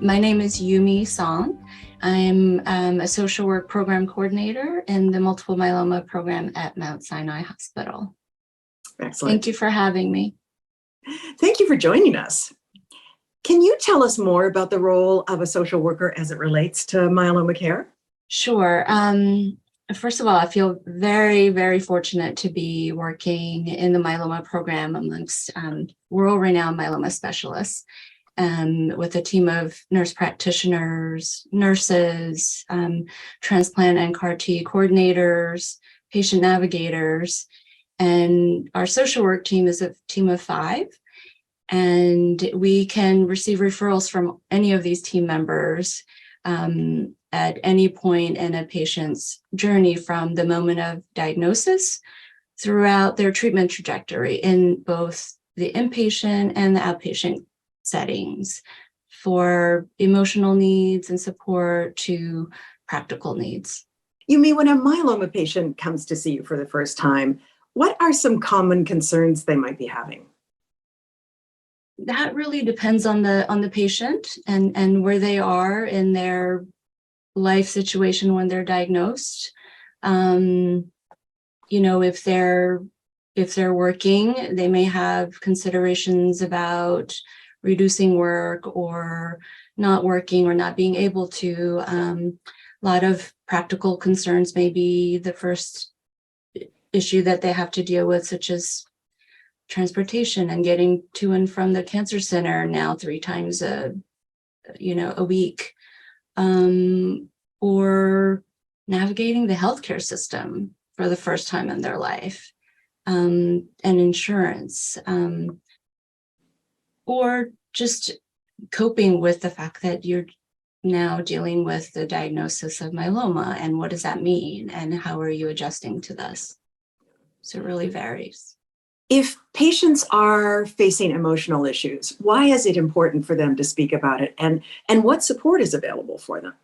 My name is Mee Song. I'm a social work program coordinator in the multiple myeloma program at Mount Sinai Hospital. Excellent. Thank you for having me. Thank you for joining us. Can you tell us more about the role of a social worker as it relates to myeloma care? Sure. First of all, I feel very, very fortunate to be working in the myeloma program amongst world-renowned myeloma specialists. With a team of nurse practitioners, nurses, transplant and CAR-T coordinators, patient navigators, and our social work team is a team of 5. And we can receive referrals from any of these team members at any point in a patient's journey from the moment of diagnosis throughout their treatment trajectory in both the inpatient and the outpatient settings, for emotional needs and support to practical needs. You mean when a myeloma patient comes to see you for the first time, what are some common concerns they might be having? That really depends on the patient and where they are in their life situation when they're diagnosed. If they're working, they may have considerations about reducing work or not working or not being able to. A lot of practical concerns may be the first issue that they have to deal with, such as transportation and getting to and from the cancer center now 3 times a week, or navigating the healthcare system for the first time in their life, and insurance, or just coping with the fact that you're now dealing with the diagnosis of myeloma, and what does that mean, and how are you adjusting to this? So it really varies. If patients are facing emotional issues, why is it important for them to speak about it, and what support is available for them?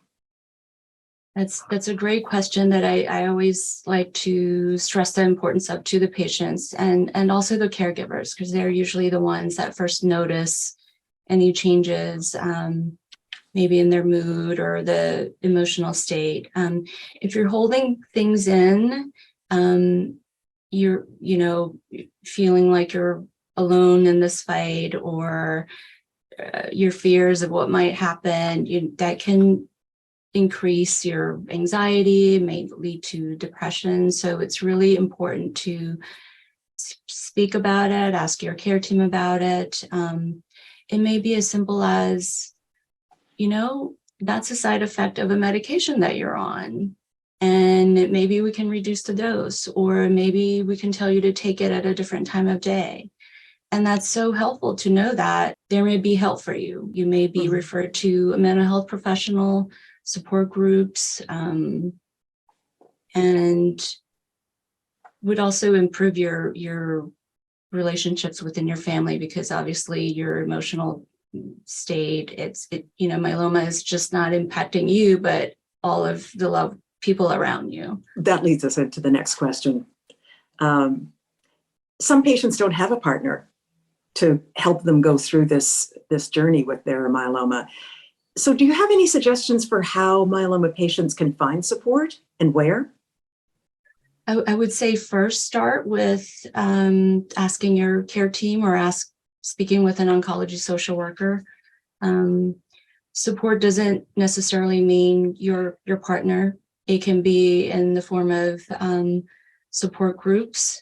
That's a great question that I always like to stress the importance of to the patients and also the caregivers, because they're usually the ones that first notice any changes, maybe in their mood or the emotional state. If you're holding things in, you're feeling like you're alone in this fight, or your fears of what might happen, that can increase your anxiety, may lead to depression. So it's really important to speak about it, ask your care team about it. It may be as simple as, that's a side effect of a medication that you're on, and maybe we can reduce the dose, or maybe we can tell you to take it at a different time of day. And that's so helpful to know that there may be help for you. You may be referred to a mental health professional, support groups, and would also improve your relationships within your family, because obviously your emotional state, myeloma is just not impacting you, but all of the loved people around you. That leads us into the next question. Some patients don't have a partner to help them go through this journey with their myeloma. So do you have any suggestions for how myeloma patients can find support, and where? I would say first start with asking your care team, or speaking with an oncology social worker. Support doesn't necessarily mean your partner. It can be in the form of support groups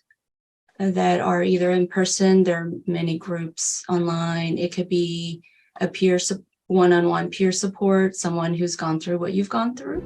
that are either in person. There are many groups online. It could be a one-on-one peer support, someone who's gone through what you've gone through.